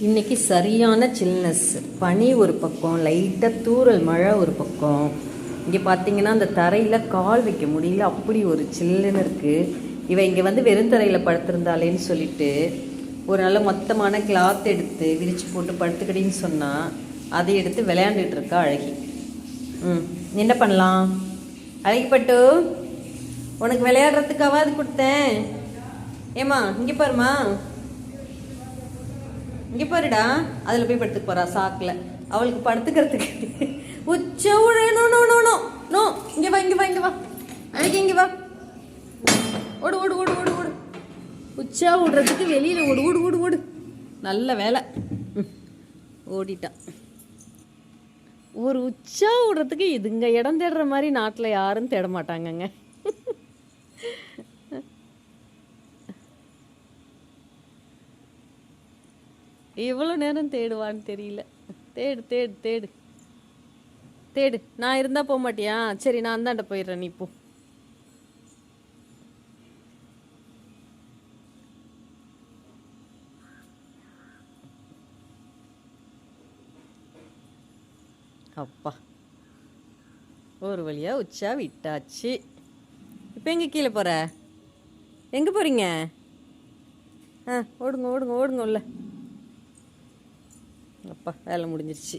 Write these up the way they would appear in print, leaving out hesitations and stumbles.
இன்றைக்கி சரியான சில்னஸ். பனி ஒரு பக்கம், லைட்டாக தூறல் மழை ஒரு பக்கம். இங்கே பார்த்தீங்கன்னா அந்த தரையில் கால் வைக்க முடியல, அப்படி ஒரு சில்லுன்னு இருக்குது. இவன் இங்கே வந்து வெறும் தரையில் படுத்திருந்தாலேன்னு சொல்லிட்டு ஒரு நல்ல மொத்தமான கிளாத் எடுத்து விரித்து போட்டு படுத்துக்கிடின்னு சொன்னால் அதை எடுத்து விளையாண்டுட்டு இருக்கா அழகி. என்ன பண்ணலாம் அழகிப்பட்டு? உனக்கு விளையாடுறதுக்காவது கொடுத்தேன். ஏம்மா இங்கே பாருமா, இங்கே பாருடா. அதில் போய் படுத்துக்க போகிறா சாக்கில். அவளுக்கு படுத்துக்கிறதுக்கு உச்ச no no no no no. இங்கே வா, இங்கே வா, இங்கே வா அழகி, இங்கே வா. ஓடு ஓடு ஓடு ஓடு ஓடு. உச்சா விடுறதுக்கு வெளியில் ஓடு ஓடு ஓடு ஓடு. நல்ல வேலை, ஓடிட்டான். ஒரு உச்சா விடுறதுக்கு இதுங்க இடம் தேடுற மாதிரி நாட்டில் யாரும் தேட மாட்டாங்கங்க. எவ்வளோ நேரம் தேடுவான்னு தெரியல. தேடு தேடு தேடு தேடு. நான் இருந்தால் போக மாட்டியா? சரி, நான் அந்தாண்ட போயிடுறேன், நீ போ. அப்பா, ஒரு வழியா உச்சா விட்டாச்சு. இப்போ எங்கே கீழே போகிற? எங்கே போகிறீங்க? ஓடுங்க ஓடுங்க ஓடுங்க உள்ள. அப்பா, வேலை முடிஞ்சிருச்சு.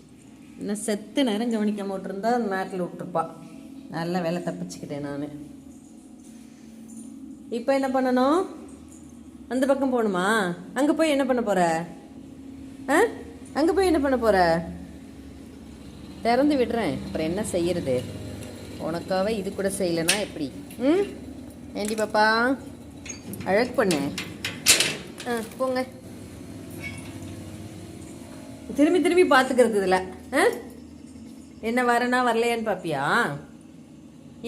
இன்னும் செத்து நேரம் கவனிக்காம விட்டுருந்தா மேட்டில் விட்டுருப்பா. நல்ல வேலை, தப்பிச்சுக்கிட்டேன் நான். இப்போ என்ன பண்ணணும்? அந்த பக்கம் போகணுமா? அங்கே போய் என்ன பண்ண போகிற? அங்கே போய் என்ன பண்ண போகிற? திறந்து விடுறேன், அப்புறம் என்ன செய்யறது? உனக்காக இது கூட செய்யலைன்னா எப்படி? ஏண்டி பாப்பா, அழகு பண்ணு. போங்க. திரும்பி திரும்பி பார்த்துக்கிறது இதில். என்ன வரனா வரலையான்னு பார்ப்பியா?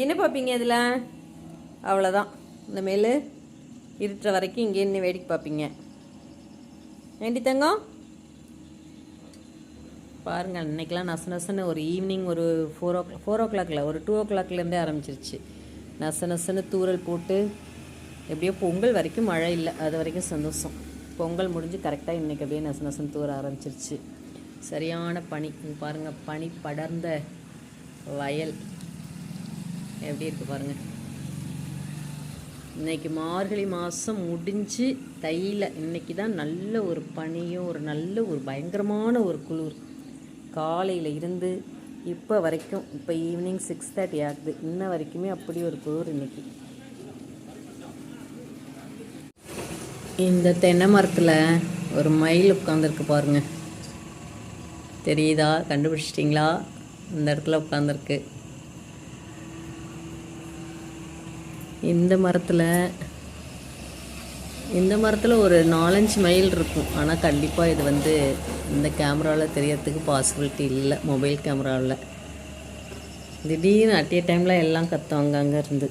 என்ன பார்ப்பீங்க இதில்? அவ்வளோதான். இந்த மேல் இருட்டுற வரைக்கும் இங்கே என்ன வேடிக்கை பார்ப்பீங்க. ஏண்டி தங்கம் பாருங்கள், அன்றைக்கெலாம் நச நசன்னு ஒரு ஈவினிங் ஒரு 4 o'clock ஒரு 2 o'clockலேருந்தே ஆரம்பிச்சிருச்சு. நச நசன்னு தூரல் போட்டு எப்படியோ பொங்கல் வரைக்கும் மழை இல்லை, அது வரைக்கும் சந்தோஷம். பொங்கல் முடிஞ்சு கரெக்டாக இன்றைக்கி அப்படியே நச நசன் தூர ஆரம்பிச்சிருச்சு. சரியான பனி பாருங்கள், பனி படர்ந்த வயல் எப்படி இருக்குது பாருங்கள். இன்றைக்கி மார்கழி மாதம் முடிஞ்சு தையில் இன்றைக்கி தான் நல்ல ஒரு பனியும் ஒரு நல்ல ஒரு பயங்கரமான ஒரு குளிர். காலையில் இருந்து இப்போ வரைக்கும், இப்போ ஈவினிங் 6:30 ஆகுது, இன்ன வரைக்குமே அப்படி ஒரு குளிர் இன்றைக்கி. இந்த தென்னை மரத்தில் ஒரு மயில் உட்காந்துருக்கு பாருங்க. தெரியுதா? கண்டுபிடிச்சிட்டிங்களா? இந்த இடத்துல உட்காந்துருக்கு. இந்த மரத்தில் ஒரு 4-5 மயில் இருக்கும். ஆனால் கண்டிப்பாக இது வந்து இந்த கேமராவில் தெரியறதுக்கு பாசிபிலிட்டி இல்லை, மொபைல் கேமராவில். திடீர்னு அட் ஏ டைமில் எல்லாம் கத்துவாங்க அங்கே இருந்து.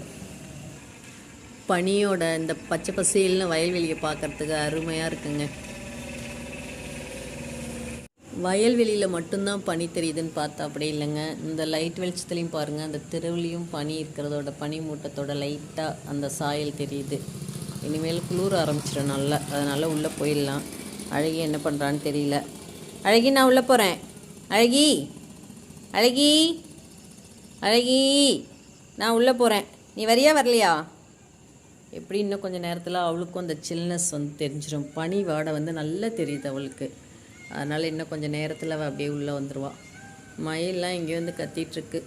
பனியோட இந்த பச்சை பசேல்னு வயல்வெளியை பார்க்குறதுக்கு அருமையாக இருக்குங்க. வயல்வெளியில் மட்டும்தான் பனி தெரியுதுன்னு பார்த்தா அப்படி இல்லைங்க. இந்த லைட் வெளிச்சத்துலையும் பாருங்கள், அந்த தெருவுலையும் பனி இருக்கிறதோட பனி மூட்டத்தோட லைட்டாக அந்த சாயல் தெரியுது. இனிமேல் குளிர ஆரம்பிச்சிடும் நல்லா, அதனால் உள்ளே போயிடலாம். அழகி என்ன பண்ணுறான்னு தெரியல. அழகி, நான் உள்ளே போகிறேன். அழகி அழகி அழகி, நான் உள்ளே போகிறேன். நீ வரியா வரலையா? எப்படி இன்னும் கொஞ்சம் நேரத்தில் அவளுக்கும் அந்த சில்னஸ் வந்து தெரிஞ்சிடும். பனி வாடை வந்து நல்லா தெரியுது அவளுக்கு. அதனால் இன்னும் கொஞ்சம் நேரத்தில் அவள் அப்படியே உள்ளே வந்துடுவாள். மயிலெலாம் இங்கே வந்து கத்திகிட்ருக்கு.